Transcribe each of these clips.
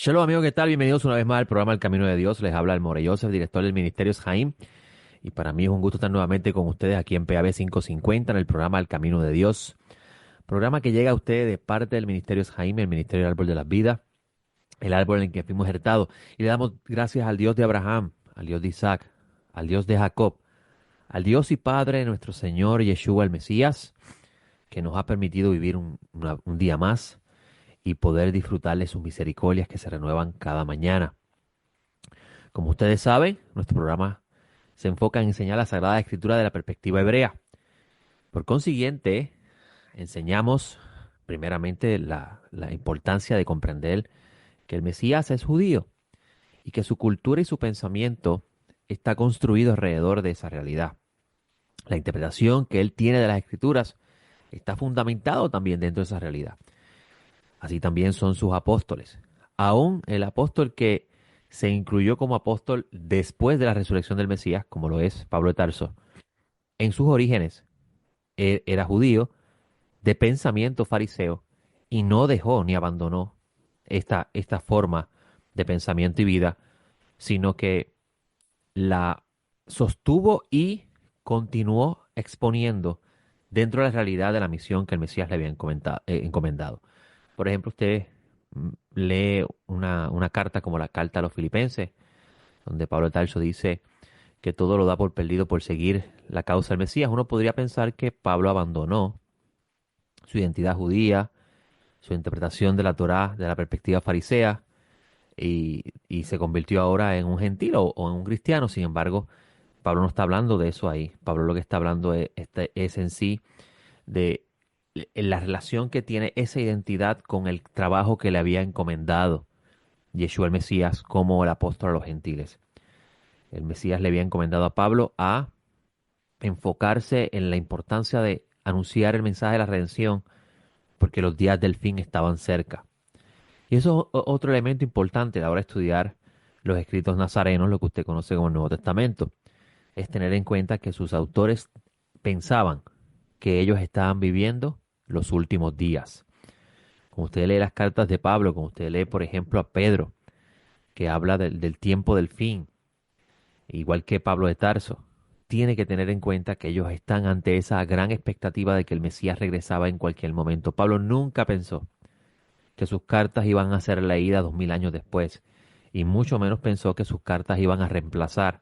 Shalom amigos, ¿qué tal? Bienvenidos una vez más al programa El Camino de Dios. Les habla el More Joseph, director del Ministerio Jaim. Y para mí es un gusto estar nuevamente con ustedes aquí en PAB 550 en el programa El Camino de Dios. Programa que llega a ustedes de parte del Ministerio Jaim, el Ministerio del Árbol de las Vidas, el árbol en el que fuimos hertados. Y le damos gracias al Dios de Abraham, al Dios de Isaac, al Dios de Jacob, al Dios y Padre de nuestro Señor Yeshua el Mesías, que nos ha permitido vivir un día más y poder disfrutar de sus misericordias que se renuevan cada mañana. Como ustedes saben, nuestro programa se enfoca en enseñar la Sagrada Escritura de la perspectiva hebrea. Por consiguiente, enseñamos primeramente la importancia de comprender que el Mesías es judío y que su cultura y su pensamiento está construido alrededor de esa realidad. La interpretación que él tiene de las Escrituras está fundamentado también dentro de esa realidad. Así también son sus apóstoles. Aún el apóstol que se incluyó como apóstol después de la resurrección del Mesías, como lo es Pablo de Tarso, en sus orígenes era judío, de pensamiento fariseo, y no dejó ni abandonó esta forma de pensamiento y vida, sino que la sostuvo y continuó exponiendo dentro de la realidad de la misión que el Mesías le había encomendado. Por ejemplo, usted lee una carta como la carta a los filipenses, donde Pablo de Tarso dice que todo lo da por perdido por seguir la causa del Mesías. Uno podría pensar que Pablo abandonó su identidad judía, su interpretación de la Torá, de la perspectiva farisea, y se convirtió ahora en un gentil o en un cristiano. Sin embargo, Pablo no está hablando de eso ahí. Pablo lo que está hablando es en sí de la relación que tiene esa identidad con el trabajo que le había encomendado Yeshua el Mesías como el apóstol a los gentiles. El Mesías le había encomendado a Pablo a enfocarse en la importancia de anunciar el mensaje de la redención porque los días del fin estaban cerca. Y eso es otro elemento importante a la hora de estudiar los escritos nazarenos, lo que usted conoce como el Nuevo Testamento, es tener en cuenta que sus autores pensaban que ellos estaban viviendo los últimos días. Como usted lee las cartas de Pablo, como usted lee, por ejemplo, a Pedro, que habla del tiempo del fin, igual que Pablo de Tarso, tiene que tener en cuenta que ellos están ante esa gran expectativa de que el Mesías regresaba en cualquier momento. Pablo nunca pensó que sus cartas iban a ser leídas 2000 años después, y mucho menos pensó que sus cartas iban a reemplazar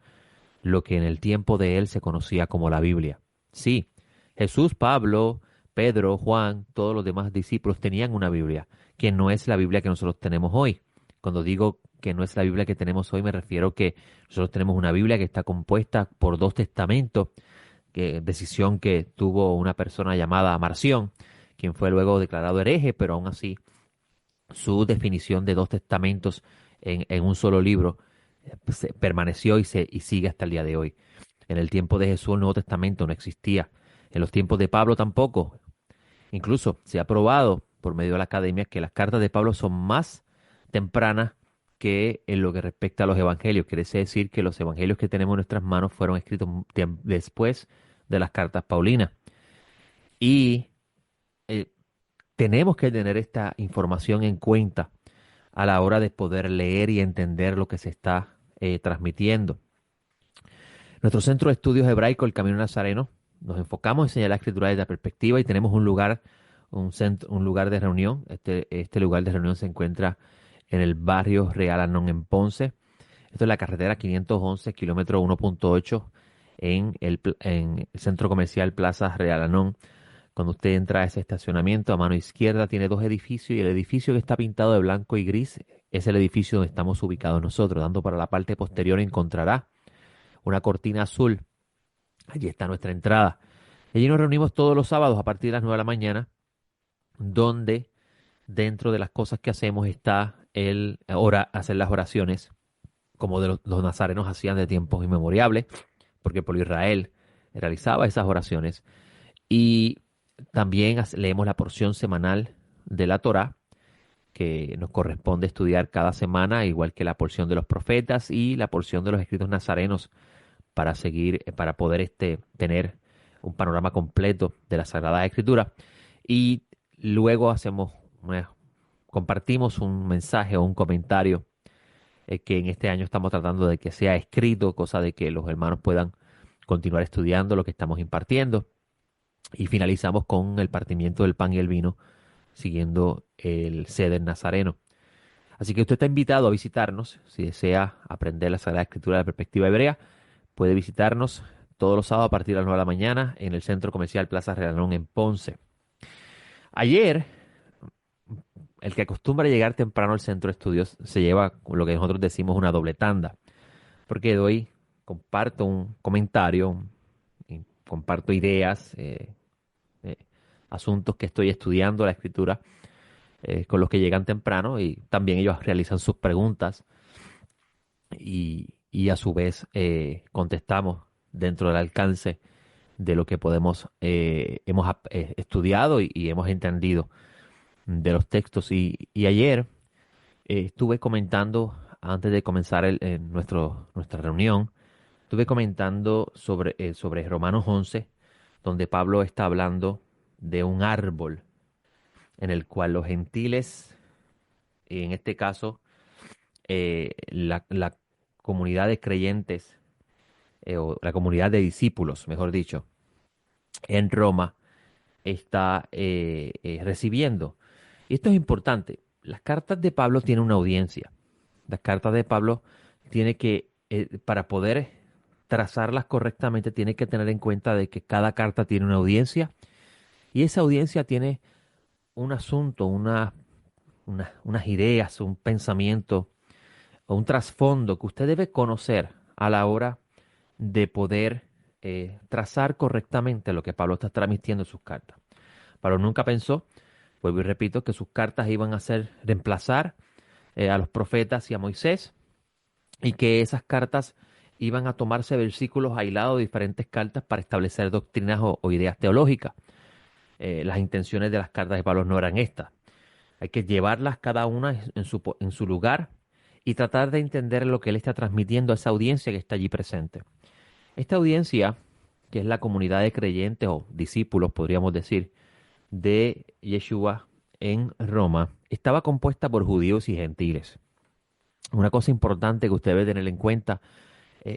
lo que en el tiempo de él se conocía como la Biblia. Sí, Jesús, Pablo, Pedro, Juan, todos los demás discípulos tenían una Biblia, que no es la Biblia que nosotros tenemos hoy. Cuando digo que no es la Biblia que tenemos hoy, me refiero que nosotros tenemos una Biblia que está compuesta por dos testamentos, decisión que tuvo una persona llamada Marción, quien fue luego declarado hereje, pero aún así su definición de dos testamentos en un solo libro permaneció y sigue hasta el día de hoy. En el tiempo de Jesús el Nuevo Testamento no existía. En los tiempos de Pablo tampoco. Incluso se ha probado por medio de la academia que las cartas de Pablo son más tempranas que en lo que respecta a los evangelios. Quiere decir que los evangelios que tenemos en nuestras manos fueron escritos después de las cartas paulinas. Y eh, tenemos que tener esta información en cuenta a la hora de poder leer y entender lo que se está transmitiendo. Nuestro centro de estudios hebraico, el Camino Nazareno, nos enfocamos en enseñar la escritura desde la perspectiva y tenemos un lugar, un lugar de reunión. Este lugar de reunión se encuentra en el barrio Real Anón en Ponce. Esto es la carretera 511, kilómetro 1.8 en el centro comercial Plaza Real Anón. Cuando usted entra a ese estacionamiento, a mano izquierda tiene dos edificios y el edificio que está pintado de blanco y gris es el edificio donde estamos ubicados nosotros. Dando para la parte posterior encontrará una cortina azul. Allí está nuestra entrada. Y allí nos reunimos todos los sábados a partir de las 9 de la mañana, donde dentro de las cosas que hacemos está hacer las oraciones, como los nazarenos hacían de tiempos inmemorables, porque por Israel realizaba esas oraciones. Y también leemos la porción semanal de la Torá, que nos corresponde estudiar cada semana, igual que la porción de los profetas y la porción de los escritos nazarenos, para seguir, para poder tener un panorama completo de la Sagrada Escritura. Y luego hacemos compartimos un mensaje o un comentario que en este año estamos tratando de que sea escrito, cosa de que los hermanos puedan continuar estudiando lo que estamos impartiendo. Y finalizamos con el partimiento del pan y el vino, siguiendo el Seder Nazareno. Así que usted está invitado a visitarnos. Si desea aprender la Sagrada Escritura de la perspectiva hebrea, puede visitarnos todos los sábados a partir de las 9 de la mañana en el Centro Comercial Plaza Realón en Ponce. Ayer, el que acostumbra llegar temprano al centro de estudios se lleva lo que nosotros decimos una doble tanda, porque doy, comparto un comentario, y comparto ideas, eh, asuntos que estoy estudiando la escritura con los que llegan temprano y también ellos realizan sus preguntas y a su vez contestamos dentro del alcance de lo que podemos, estudiado y hemos entendido de los textos. Y ayer estuve comentando, antes de comenzar nuestra reunión, estuve comentando sobre Romanos 11, donde Pablo está hablando de un árbol en el cual los gentiles, en este caso, la comunidad de creyentes, o la comunidad de discípulos, mejor dicho, en Roma, está recibiendo. Y esto es importante. Las cartas de Pablo tienen una audiencia. Las cartas de Pablo tiene que, para poder trazarlas correctamente, tiene que tener en cuenta de que cada carta tiene una audiencia y esa audiencia tiene un asunto, unas ideas, un pensamiento o un trasfondo que usted debe conocer a la hora de poder trazar correctamente lo que Pablo está transmitiendo en sus cartas. Pablo nunca pensó, vuelvo y repito, que sus cartas iban a ser reemplazar a los profetas y a Moisés, y que esas cartas iban a tomarse versículos aislados de diferentes cartas para establecer doctrinas o ideas teológicas. Las intenciones de las cartas de Pablo no eran estas. Hay que llevarlas cada una en su lugar y tratar de entender lo que él está transmitiendo a esa audiencia que está allí presente. Esta audiencia, que es la comunidad de creyentes o discípulos, podríamos decir, de Yeshua en Roma, estaba compuesta por judíos y gentiles. Una cosa importante que usted debe tener en cuenta,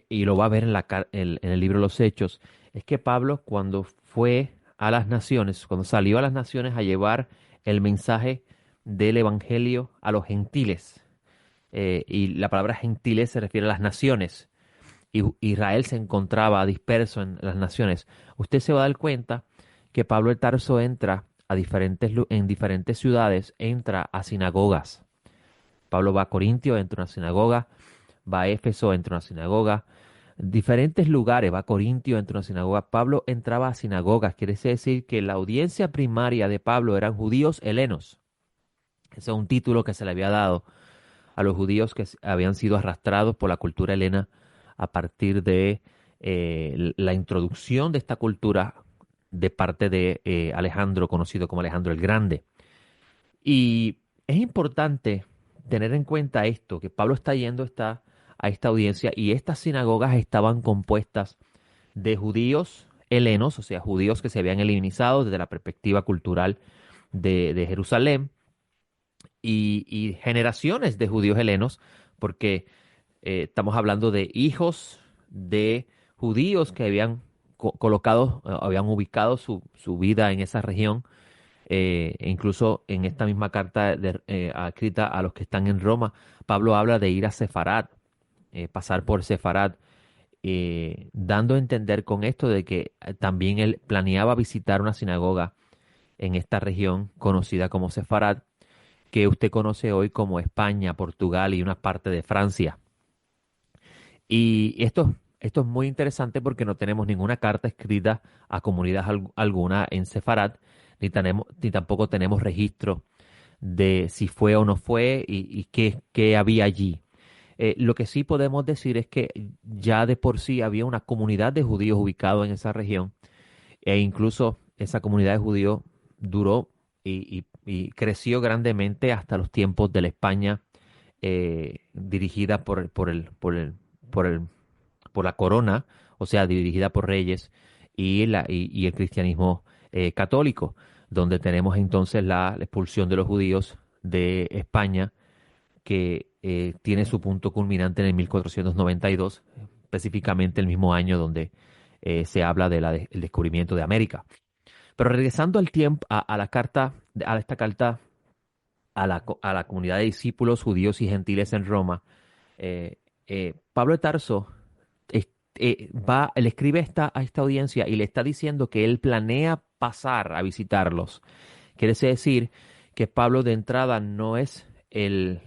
y lo va a ver en el libro de los Hechos, es que Pablo, cuando fue a las naciones, cuando salió a las naciones a llevar el mensaje del evangelio a los gentiles, y la palabra gentiles se refiere a las naciones, y Israel se encontraba disperso en las naciones, usted se va a dar cuenta que Pablo el Tarso entra en diferentes ciudades, entra a sinagogas. Pablo va a Corintio, entra a una sinagoga, va a Éfeso, entra a una sinagoga, diferentes lugares, va a Corintio, entra a una sinagoga. Pablo entraba a sinagogas, quiere decir que la audiencia primaria de Pablo eran judíos helenos. Ese es un título que se le había dado a los judíos que habían sido arrastrados por la cultura helena a partir de la introducción de esta cultura de parte de Alejandro, conocido como Alejandro el Grande. Y es importante tener en cuenta esto, que Pablo está yendo a esta audiencia y estas sinagogas estaban compuestas de judíos helenos, o sea, judíos que se habían helenizado desde la perspectiva cultural de Jerusalén, y generaciones de judíos helenos, porque estamos hablando de hijos de judíos que habían colocado, habían ubicado su vida en esa región. E incluso en esta misma carta escrita a los que están en Roma, Pablo habla de ir a Sefarad, pasar por Sefarad, dando a entender con esto de que también él planeaba visitar una sinagoga en esta región conocida como Sefarad, que usted conoce hoy como España, Portugal y una parte de Francia. Y esto es muy interesante porque no tenemos ninguna carta escrita a comunidad alguna en Sefarad, ni tampoco tenemos registro de si fue o no fue y qué había allí. Lo que sí podemos decir es que ya de por sí había una comunidad de judíos ubicados en esa región, e incluso esa comunidad de judíos duró y creció grandemente hasta los tiempos de la España dirigida por el, por la corona, o sea, dirigida por reyes, y el cristianismo católico, donde tenemos entonces la expulsión de los judíos de España, que tiene su punto culminante en el 1492, específicamente el mismo año donde se habla del descubrimiento de América. Pero regresando al tiempo, a la carta, a esta carta a la comunidad de discípulos judíos y gentiles en Roma, eh, Pablo de Tarso él escribe a esta audiencia y le está diciendo que él planea pasar a visitarlos. Quiere decir que Pablo de entrada no es el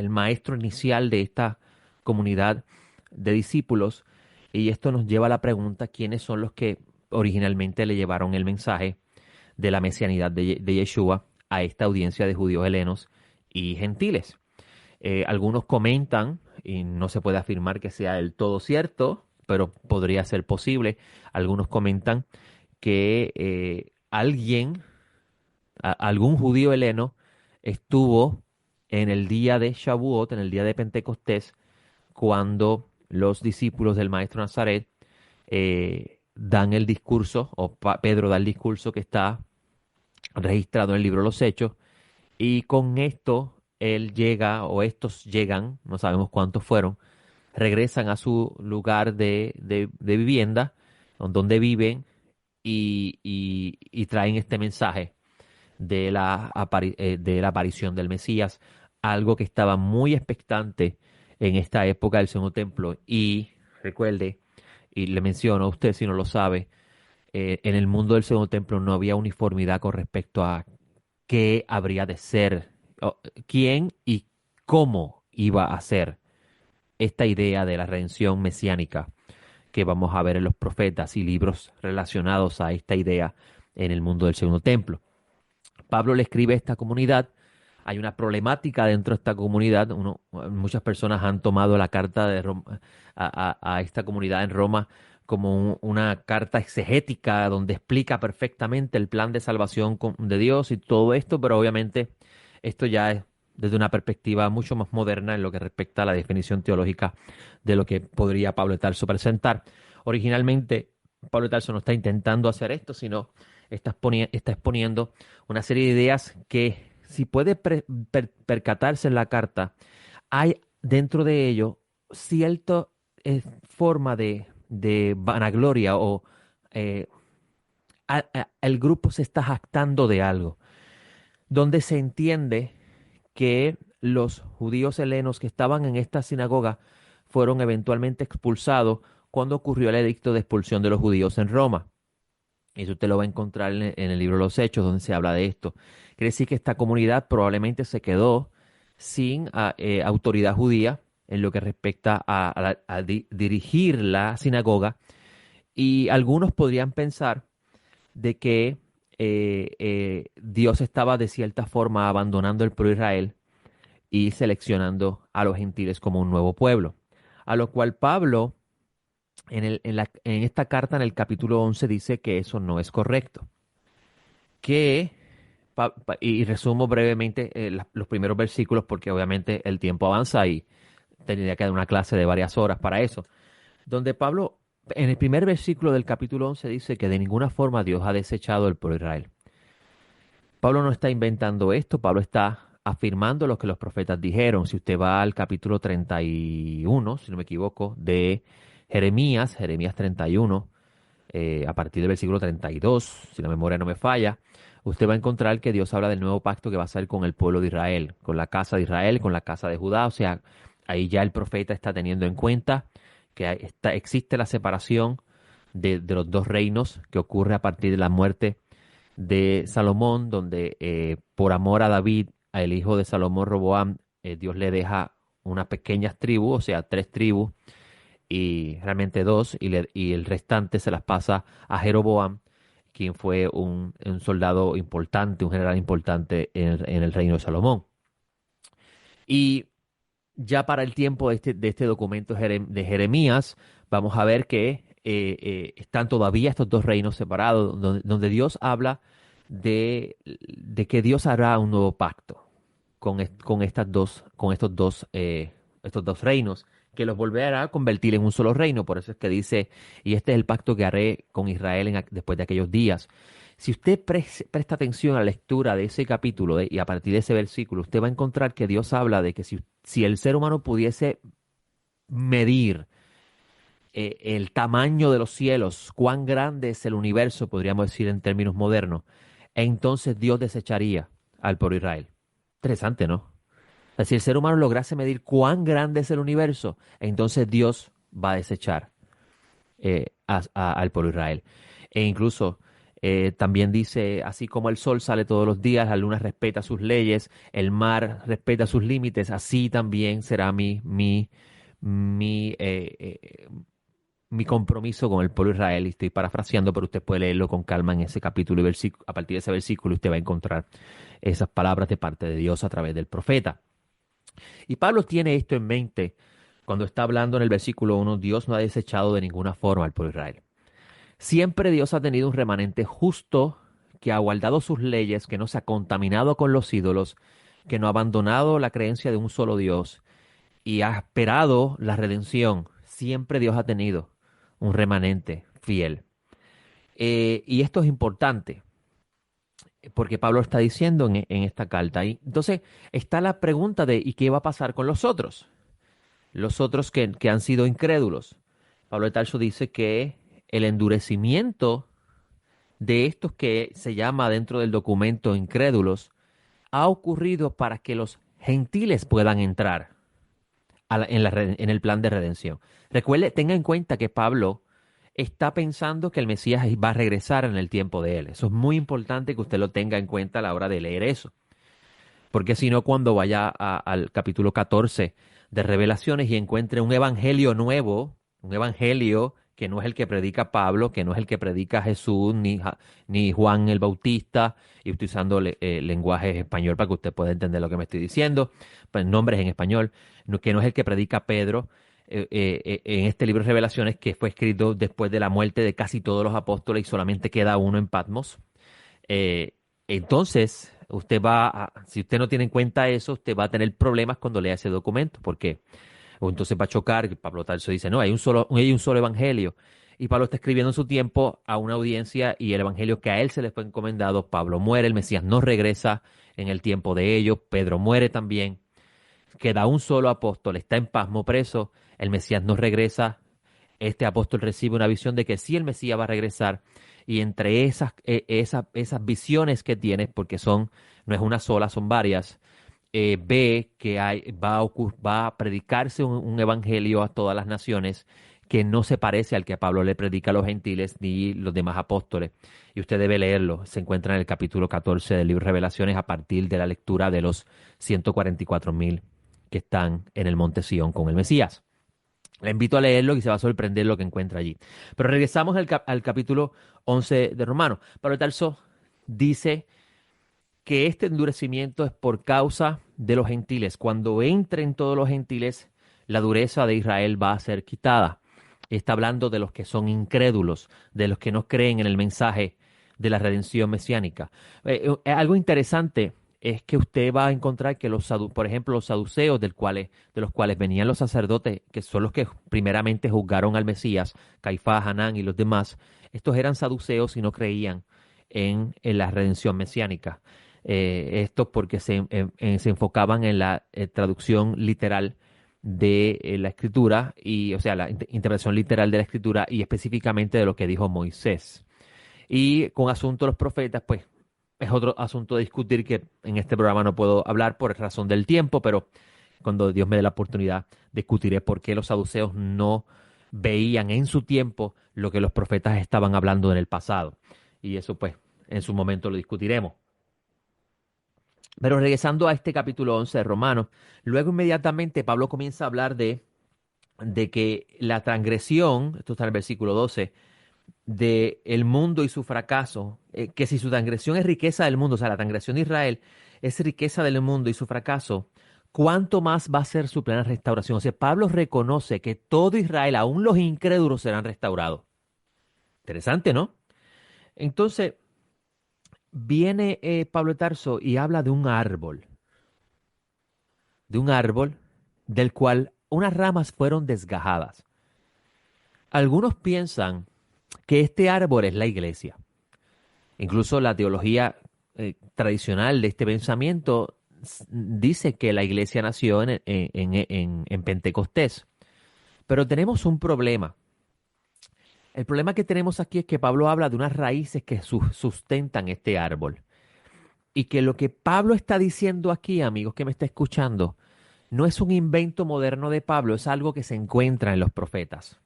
maestro inicial de esta comunidad de discípulos, y esto nos lleva a la pregunta: ¿quiénes son los que originalmente le llevaron el mensaje de la mesianidad de Yeshua a esta audiencia de judíos helenos y gentiles? Algunos comentan, y no se puede afirmar que sea del todo cierto, pero podría ser posible. Algunos comentan que algún judío heleno estuvo en el día de Shavuot, en el día de Pentecostés, cuando los discípulos del maestro Nazaret dan el discurso, o Pedro da el discurso que está registrado en el libro de los Hechos, y con esto él llega, o estos llegan, no sabemos cuántos fueron, regresan a su lugar de vivienda, donde viven, y traen este mensaje de la aparición del Mesías, algo que estaba muy expectante en esta época del Segundo Templo. Y recuerde, y le menciono a usted si no lo sabe, en el mundo del Segundo Templo no había uniformidad con respecto a qué habría de ser, quién y cómo iba a ser esta idea de la redención mesiánica que vamos a ver en los profetas y libros relacionados a esta idea en el mundo del Segundo Templo. Pablo le escribe a esta comunidad. Hay una problemática dentro de esta comunidad. Muchas personas han tomado la carta de Roma, a esta comunidad en Roma como una carta exegética donde explica perfectamente el plan de salvación de Dios y todo esto, pero obviamente esto ya es desde una perspectiva mucho más moderna en lo que respecta a la definición teológica de lo que podría Pablo de Tarso presentar. Originalmente, Pablo de Tarso no está intentando hacer esto, sino está exponiendo una serie de ideas que, si puede percatarse en la carta, hay dentro de ello cierta forma de vanagloria, o eh, el grupo se está jactando de algo, donde se entiende que los judíos helenos que estaban en esta sinagoga fueron eventualmente expulsados cuando ocurrió el edicto de expulsión de los judíos en Roma. Eso usted lo va a encontrar en el libro de los Hechos, donde se habla de esto. Quiere decir que esta comunidad probablemente se quedó sin autoridad judía en lo que respecta a dirigir la sinagoga, y algunos podrían pensar de que Dios estaba de cierta forma abandonando el pueblo de Israel y seleccionando a los gentiles como un nuevo pueblo. A lo cual Pablo en esta carta, en el capítulo 11, dice que eso no es correcto. Y resumo brevemente los primeros versículos, porque obviamente el tiempo avanza y tendría que dar una clase de varias horas para eso. Donde Pablo, en el primer versículo del capítulo 11, dice que de ninguna forma Dios ha desechado el pueblo de Israel. Pablo no está inventando esto, Pablo está afirmando lo que los profetas dijeron. Si usted va al capítulo 31, si no me equivoco, de Jeremías 31, a partir del versículo 32, si la memoria no me falla, usted va a encontrar que Dios habla del nuevo pacto que va a hacer con el pueblo de Israel, con la casa de Israel, con la casa de Judá. O sea, ahí ya el profeta está teniendo en cuenta que existe la separación de los dos reinos que ocurre a partir de la muerte de Salomón, donde por amor a David, al hijo de Salomón, Roboam, Dios le deja unas pequeñas tribus, o sea, tres tribus, y realmente dos, y el restante se las pasa a Jeroboam, quien fue un soldado importante, un general importante en el reino de Salomón. Y ya para el tiempo de este documento de Jeremías, vamos a ver que están todavía estos dos reinos separados, donde Dios habla de que Dios hará un nuevo pacto con estos dos reinos, que los volverá a convertir en un solo reino. Por eso es que dice: y este es el pacto que haré con Israel después de aquellos días. Si usted presta atención a la lectura de ese capítulo y a partir de ese versículo, usted va a encontrar que Dios habla de que si el ser humano pudiese medir el tamaño de los cielos, cuán grande es el universo, podríamos decir en términos modernos, entonces Dios desecharía al pueblo de Israel. Interesante, ¿no? O sea, si el ser humano lograse medir cuán grande es el universo, entonces Dios va a desechar al pueblo de Israel. E incluso también dice, así como el sol sale todos los días, la luna respeta sus leyes, el mar respeta sus límites, así también será mi, mi compromiso con el pueblo de Israel. Y estoy parafraseando, pero usted puede leerlo con calma en ese capítulo y versículo. A partir de ese versículo usted va a encontrar esas palabras de parte de Dios a través del profeta. Y Pablo tiene esto en mente cuando está hablando en el versículo 1, Dios no ha desechado de ninguna forma al pueblo de Israel. Siempre Dios ha tenido un remanente justo que ha guardado sus leyes, que no se ha contaminado con los ídolos, que no ha abandonado la creencia de un solo Dios y ha esperado la redención. Siempre Dios ha tenido un remanente fiel. Y esto es importante porque Pablo está diciendo en esta carta. Y entonces está la pregunta de ¿y qué va a pasar con los otros? Los otros que han sido incrédulos. Pablo de Tarso dice que el endurecimiento de estos que se llama dentro del documento incrédulos ha ocurrido para que los gentiles puedan entrar en el plan de redención. Recuerde, tenga en cuenta que Pablo está pensando que el Mesías va a regresar en el tiempo de él. Eso es muy importante que usted lo tenga en cuenta a la hora de leer eso. Porque si no, cuando vaya al capítulo 14 de Revelaciones y encuentre un evangelio nuevo, un evangelio que no es el que predica Pablo, que no es el que predica Jesús, ni Juan el Bautista, y estoy usando lenguaje español para que usted pueda entender lo que me estoy diciendo, pues, nombres en español, que no es el que predica Pedro, en este libro de Revelaciones que fue escrito después de la muerte de casi todos los apóstoles y solamente queda uno en Patmos. Entonces, si usted no tiene en cuenta eso, usted va a tener problemas cuando lea ese documento. ¿Por qué? O entonces va a chocar, Pablo Tarso dice, no, hay un solo evangelio. Y Pablo está escribiendo en su tiempo a una audiencia y el evangelio que a él se le fue encomendado, Pablo muere, el Mesías no regresa en el tiempo de ellos, Pedro muere también, queda un solo apóstol, está en Pasmo preso, el Mesías no regresa, este apóstol recibe una visión de que sí el Mesías va a regresar y entre esas visiones que tiene, porque no es una sola, son varias, ve que va a predicarse un evangelio a todas las naciones que no se parece al que Pablo le predica a los gentiles ni los demás apóstoles. Y usted debe leerlo. Se encuentra en el capítulo 14 del libro de Revelaciones a partir de la lectura de los 144,000 que están en el monte Sión con el Mesías. Le invito a leerlo y se va a sorprender lo que encuentra allí. Pero regresamos al capítulo 11 de Romanos. Pablo de Tarso dice que este endurecimiento es por causa de los gentiles. Cuando entren todos los gentiles, la dureza de Israel va a ser quitada. Está hablando de los que son incrédulos, de los que no creen en el mensaje de la redención mesiánica. Algo interesante es que usted va a encontrar que por ejemplo, los saduceos de los cuales venían los sacerdotes, que son los que primeramente juzgaron al Mesías, Caifás, Hanán y los demás, estos eran saduceos y no creían en la redención mesiánica. Esto porque se enfocaban en la traducción literal de la escritura y, o sea, la interpretación literal de la escritura y específicamente de lo que dijo Moisés. Y con asunto de los profetas, pues es otro asunto de discutir que en este programa no puedo hablar por razón del tiempo, pero cuando Dios me dé la oportunidad, discutiré por qué los saduceos no veían en su tiempo lo que los profetas estaban hablando en el pasado. Y eso, pues, en su momento lo discutiremos. Pero regresando a este capítulo 11 de Romanos, luego inmediatamente Pablo comienza a hablar de que la transgresión, esto está en el versículo 12, de el mundo y su fracaso, que si su transgresión es riqueza del mundo, o sea, la transgresión de Israel es riqueza del mundo y su fracaso, ¿cuánto más va a ser su plena restauración? O sea, Pablo reconoce que todo Israel, aún los incrédulos, serán restaurados. Interesante, ¿no? Entonces, viene Pablo de Tarso y habla de un árbol del cual unas ramas fueron desgajadas. Algunos piensan que este árbol es la iglesia. Incluso la teología tradicional de este pensamiento dice que la iglesia nació en Pentecostés. Pero tenemos un problema. El problema que tenemos aquí es que Pablo habla de unas raíces que sustentan este árbol. Y que lo que Pablo está diciendo aquí, amigos que me está escuchando, no es un invento moderno de Pablo, es algo que se encuentra en los profetas.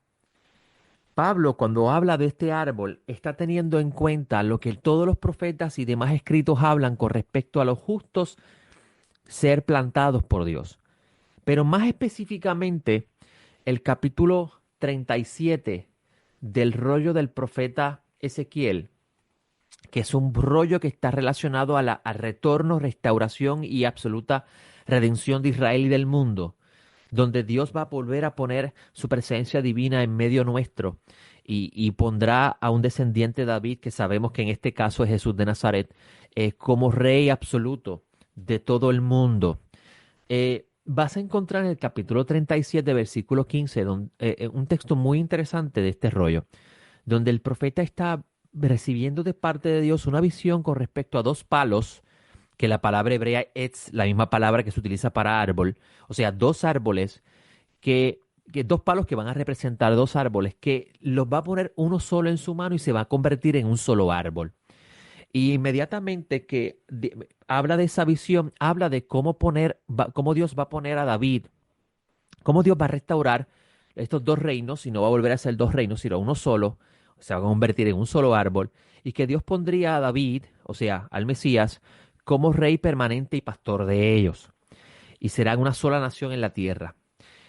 Pablo, cuando habla de este árbol, está teniendo en cuenta lo que todos los profetas y demás escritos hablan con respecto a los justos ser plantados por Dios. Pero más específicamente, el capítulo 37 del rollo del profeta Ezequiel, que es un rollo que está relacionado al retorno, restauración y absoluta redención de Israel y del mundo, donde Dios va a volver a poner su presencia divina en medio nuestro y pondrá a un descendiente de David, que sabemos que en este caso es Jesús de Nazaret, como rey absoluto de todo el mundo. Vas a encontrar en el capítulo 37, versículo 15, un texto muy interesante de este rollo, donde el profeta está recibiendo de parte de Dios una visión con respecto a dos palos, que la palabra hebrea es la misma palabra que se utiliza para árbol, o sea, dos árboles, que dos palos que van a representar dos árboles, que los va a poner uno solo en su mano y se va a convertir en un solo árbol. Y inmediatamente que habla de esa visión, habla de cómo Dios va a poner a David, cómo Dios va a restaurar estos dos reinos, y no va a volver a ser dos reinos, sino uno solo, se va a convertir en un solo árbol, y que Dios pondría a David, o sea, al Mesías, como rey permanente y pastor de ellos, y serán una sola nación en la tierra.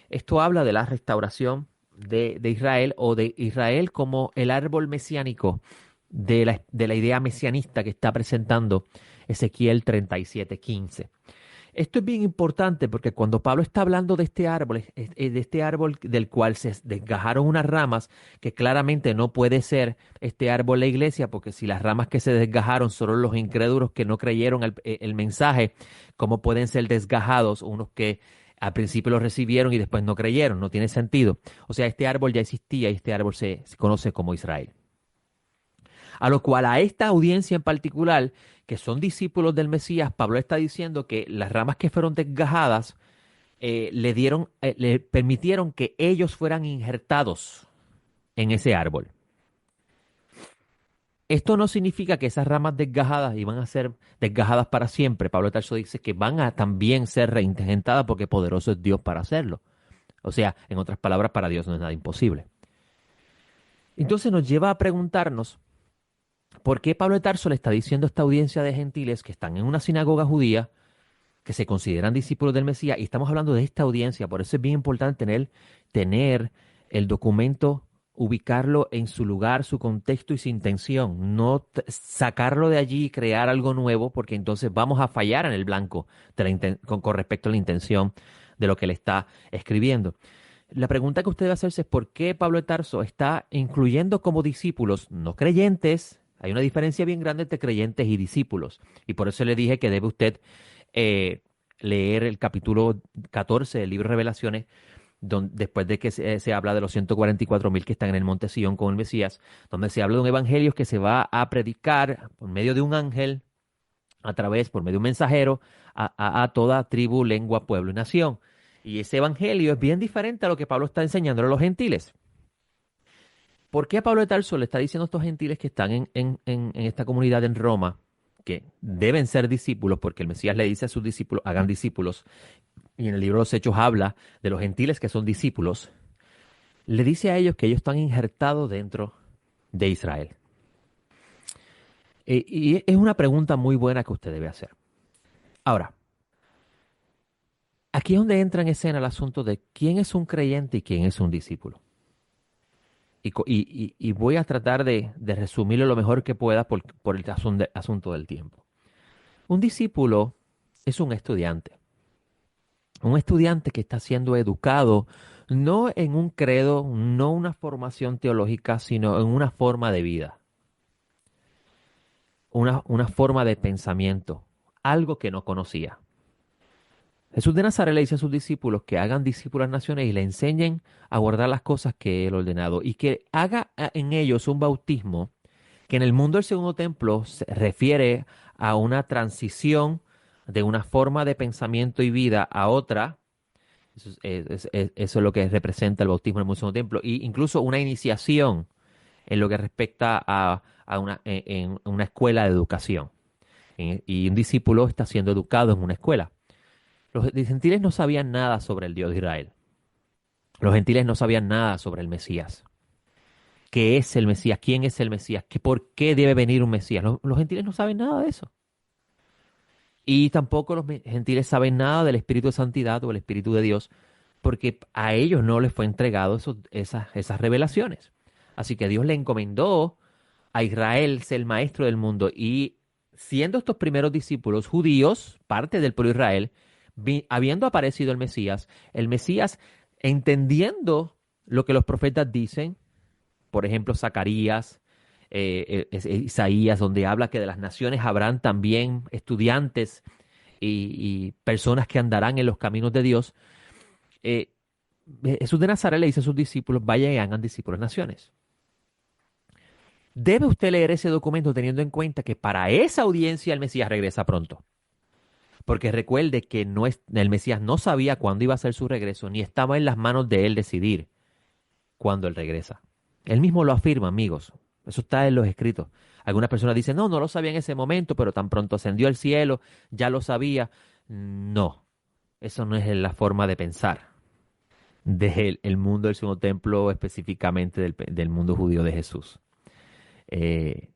Esto habla de la restauración de Israel, o de Israel como el árbol mesiánico de la idea mesianista que está presentando Ezequiel 37:15. Esto es bien importante porque cuando Pablo está hablando de este árbol del cual se desgajaron unas ramas, que claramente no puede ser este árbol la iglesia, porque si las ramas que se desgajaron son los incrédulos que no creyeron el mensaje, ¿cómo pueden ser desgajados unos que al principio lo recibieron y después no creyeron? No tiene sentido. O sea, este árbol ya existía y este árbol se conoce como Israel. A lo cual a esta audiencia en particular, que son discípulos del Mesías, Pablo está diciendo que las ramas que fueron desgajadas le permitieron que ellos fueran injertados en ese árbol. Esto no significa que esas ramas desgajadas iban a ser desgajadas para siempre. Pablo de Tarso dice que van a también ser reinjertadas porque poderoso es Dios para hacerlo. O sea, en otras palabras, para Dios no es nada imposible. Entonces nos lleva a preguntarnos, ¿por qué Pablo de Tarso le está diciendo a esta audiencia de gentiles que están en una sinagoga judía, que se consideran discípulos del Mesías? Y estamos hablando de esta audiencia, por eso es bien importante tener el documento, ubicarlo en su lugar, su contexto y su intención, no sacarlo de allí y crear algo nuevo, porque entonces vamos a fallar en el blanco con respecto a la intención de lo que le está escribiendo. La pregunta que usted debe hacerse es por qué Pablo de Tarso está incluyendo como discípulos no creyentes. Hay una diferencia bien grande entre creyentes y discípulos. Y por eso le dije que debe usted leer el capítulo 14 del libro de Revelaciones, después de que se habla de los 144,000 que están en el monte Sion con el Mesías, donde se habla de un evangelio que se va a predicar por medio de un ángel, por medio de un mensajero, a toda tribu, lengua, pueblo y nación. Y ese evangelio es bien diferente a lo que Pablo está enseñando a los gentiles. ¿Por qué Pablo de Tarso le está diciendo a estos gentiles que están en esta comunidad en Roma, que deben ser discípulos, porque el Mesías le dice a sus discípulos, hagan discípulos, y en el libro de los Hechos habla de los gentiles que son discípulos? Le dice a ellos que ellos están injertados dentro de Israel. Y es una pregunta muy buena que usted debe hacer. Ahora, aquí es donde entra en escena el asunto de quién es un creyente y quién es un discípulo. Y voy a tratar de resumirlo lo mejor que pueda por el asunto del tiempo. Un discípulo es un estudiante que está siendo educado no en un credo, no una formación teológica, sino en una forma de vida, una forma de pensamiento, algo que no conocía. Jesús de Nazaret le dice a sus discípulos que hagan discípulos a las naciones y le enseñen a guardar las cosas que él ha ordenado, y que haga en ellos un bautismo que en el mundo del segundo templo se refiere a una transición de una forma de pensamiento y vida a otra. Eso es lo que representa el bautismo en el mundo del segundo templo, e incluso una iniciación en lo que respecta a en una escuela de educación. Y un discípulo está siendo educado en una escuela. Los gentiles no sabían nada sobre el Dios de Israel. Los gentiles no sabían nada sobre el Mesías. ¿Qué es el Mesías? ¿Quién es el Mesías? ¿Por qué debe venir un Mesías? Los gentiles no saben nada de eso. Y tampoco los gentiles saben nada del Espíritu de Santidad o el Espíritu de Dios, porque a ellos no les fue entregado esas revelaciones. Así que Dios le encomendó a Israel ser el maestro del mundo. Y siendo estos primeros discípulos judíos, parte del pueblo de Israel, habiendo aparecido el Mesías entendiendo lo que los profetas dicen, por ejemplo, Zacarías, Isaías, donde habla que de las naciones habrán también estudiantes y personas que andarán en los caminos de Dios. eh, Jesús de Nazaret le dice a sus discípulos, vayan y hagan discípulos de naciones. Debe usted leer ese documento teniendo en cuenta que para esa audiencia el Mesías regresa pronto. Porque recuerde que el Mesías no sabía cuándo iba a ser su regreso, ni estaba en las manos de él decidir cuándo él regresa. Él mismo lo afirma, amigos. Eso está en los escritos. Algunas personas dicen, no, no lo sabía en ese momento, pero tan pronto ascendió al cielo, ya lo sabía. No, eso no es la forma de pensar del mundo del segundo templo, específicamente del mundo judío de Jesús. Eh,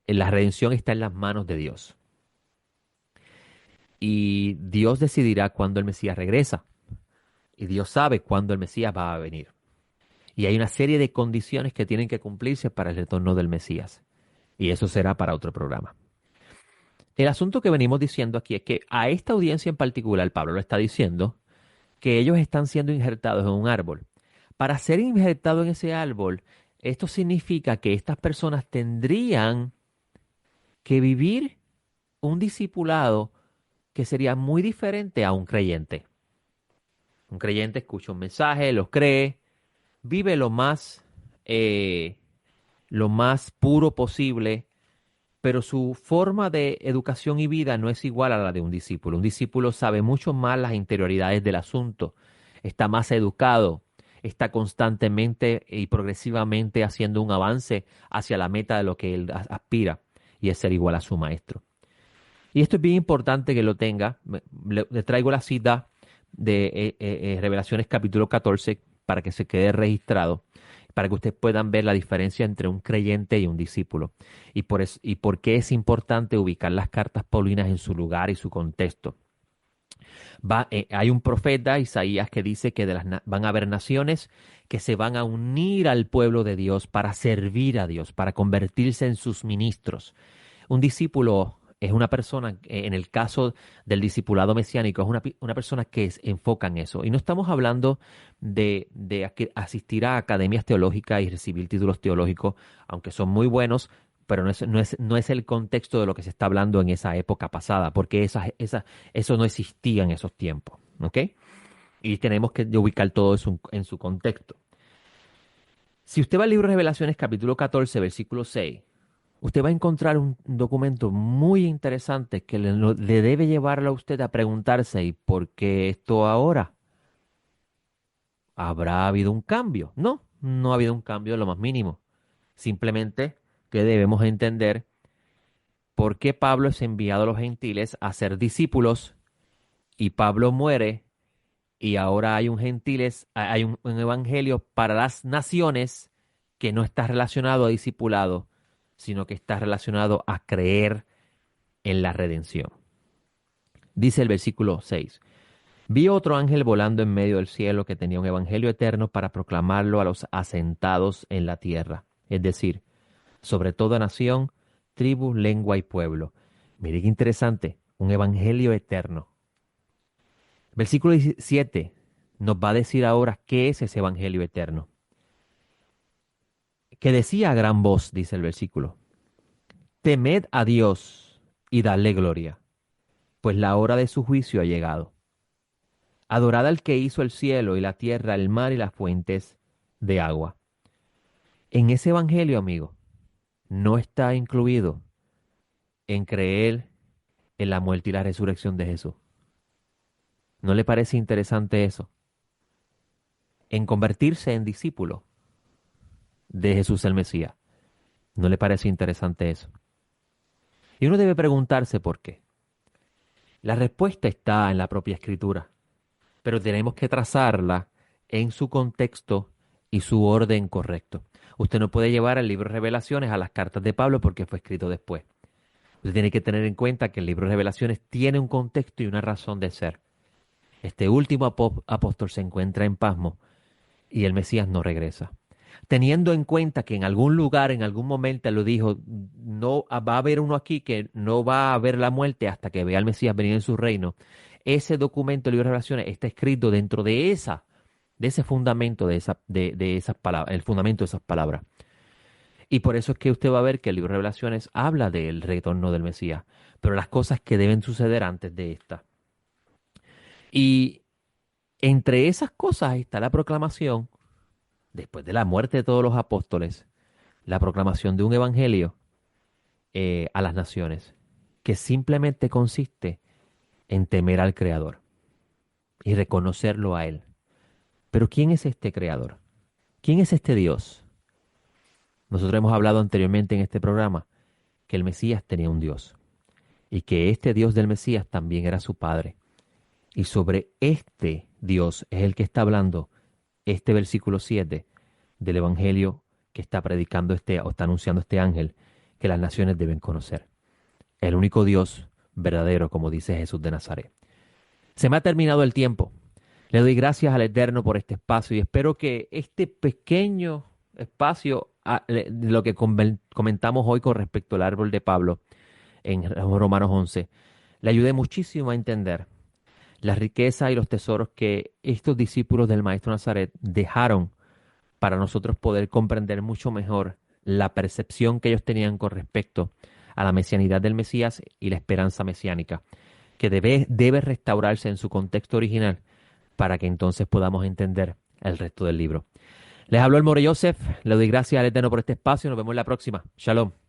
la redención está en las manos de Dios. Y Dios decidirá cuándo el Mesías regresa. Y Dios sabe cuándo el Mesías va a venir. Y hay una serie de condiciones que tienen que cumplirse para el retorno del Mesías. Y eso será para otro programa. El asunto que venimos diciendo aquí es que a esta audiencia en particular, Pablo lo está diciendo, que ellos están siendo injertados en un árbol. Para ser injertado en ese árbol, esto significa que estas personas tendrían que vivir un discipulado que sería muy diferente a un creyente. Un creyente escucha un mensaje, lo cree, vive lo más puro posible, pero su forma de educación y vida no es igual a la de un discípulo. Un discípulo sabe mucho más las interioridades del asunto, está más educado, está constantemente y progresivamente haciendo un avance hacia la meta de lo que él aspira, y es ser igual a su maestro. Y esto es bien importante que lo tenga. Le traigo la cita de Revelaciones capítulo 14 para que se quede registrado, para que ustedes puedan ver la diferencia entre un creyente y un discípulo. Y por qué es importante ubicar las cartas paulinas en su lugar y su contexto. Hay un profeta, Isaías, que dice que van a haber naciones que se van a unir al pueblo de Dios para servir a Dios, para convertirse en sus ministros. Un discípulo es una persona, en el caso del discipulado mesiánico, es una persona que enfoca en eso. Y no estamos hablando de asistir a academias teológicas y recibir títulos teológicos, aunque son muy buenos, pero no es el contexto de lo que se está hablando en esa época pasada, porque eso no existía en esos tiempos, ¿ok? Y tenemos que ubicar todo eso en su contexto. Si usted va al libro de Revelaciones, capítulo 14, versículo 6, usted va a encontrar un documento muy interesante que le debe llevarlo a usted a preguntarse, ¿y por qué esto ahora? ¿Habrá habido un cambio? No, no ha habido un cambio de lo más mínimo. Simplemente que debemos entender por qué Pablo es enviado a los gentiles a ser discípulos y Pablo muere y ahora hay un evangelio para las naciones que no está relacionado a discipulado, sino que está relacionado a creer en la redención. Dice el versículo 6. Vi otro ángel volando en medio del cielo que tenía un evangelio eterno para proclamarlo a los asentados en la tierra, es decir, sobre toda nación, tribu, lengua y pueblo. Mire qué interesante, un evangelio eterno. Versículo 17 nos va a decir ahora qué es ese evangelio eterno. Que decía a gran voz, dice el versículo, temed a Dios y dadle gloria, pues la hora de su juicio ha llegado. Adorad al que hizo el cielo y la tierra, el mar y las fuentes de agua. En ese evangelio, amigo, no está incluido en creer en la muerte y la resurrección de Jesús. ¿No le parece interesante eso? En convertirse en discípulo de Jesús el Mesías. ¿No le parece interesante eso? Y uno debe preguntarse por qué. La respuesta está en la propia escritura, pero tenemos que trazarla en su contexto y su orden correcto. Usted no puede llevar el libro de Revelaciones a las cartas de Pablo porque fue escrito después. Usted tiene que tener en cuenta que el libro de Revelaciones tiene un contexto y una razón de ser. Este último apóstol se encuentra en Pasmo y el Mesías no regresa. Teniendo en cuenta que en algún lugar, en algún momento lo dijo, no va a haber uno aquí que no va a ver la muerte hasta que vea al Mesías venir en su reino. Ese documento, el libro de Revelaciones, está escrito dentro de ese fundamento de esas palabras, el fundamento de esas palabras. Y por eso es que usted va a ver que el libro de Revelaciones habla del retorno del Mesías, pero las cosas que deben suceder antes de esta. Y entre esas cosas está la proclamación, después de la muerte de todos los apóstoles, la proclamación de un evangelio a las naciones, que simplemente consiste en temer al Creador y reconocerlo a Él. Pero ¿quién es este Creador? ¿Quién es este Dios? Nosotros hemos hablado anteriormente en este programa que el Mesías tenía un Dios y que este Dios del Mesías también era su Padre. Y sobre este Dios es el que está hablando este versículo 7 del Evangelio que está predicando o está anunciando este ángel que las naciones deben conocer. El único Dios verdadero, como dice Jesús de Nazaret. Se me ha terminado el tiempo. Le doy gracias al Eterno por este espacio y espero que este pequeño espacio, de lo que comentamos hoy con respecto al árbol de Pablo en Romanos 11, le ayude muchísimo a entender la riqueza y los tesoros que estos discípulos del Maestro Nazaret dejaron para nosotros poder comprender mucho mejor la percepción que ellos tenían con respecto a la mesianidad del Mesías y la esperanza mesiánica, que debe restaurarse en su contexto original para que entonces podamos entender el resto del libro. Les habló el More Joseph, le doy gracias al Eterno por este espacio, nos vemos en la próxima. Shalom.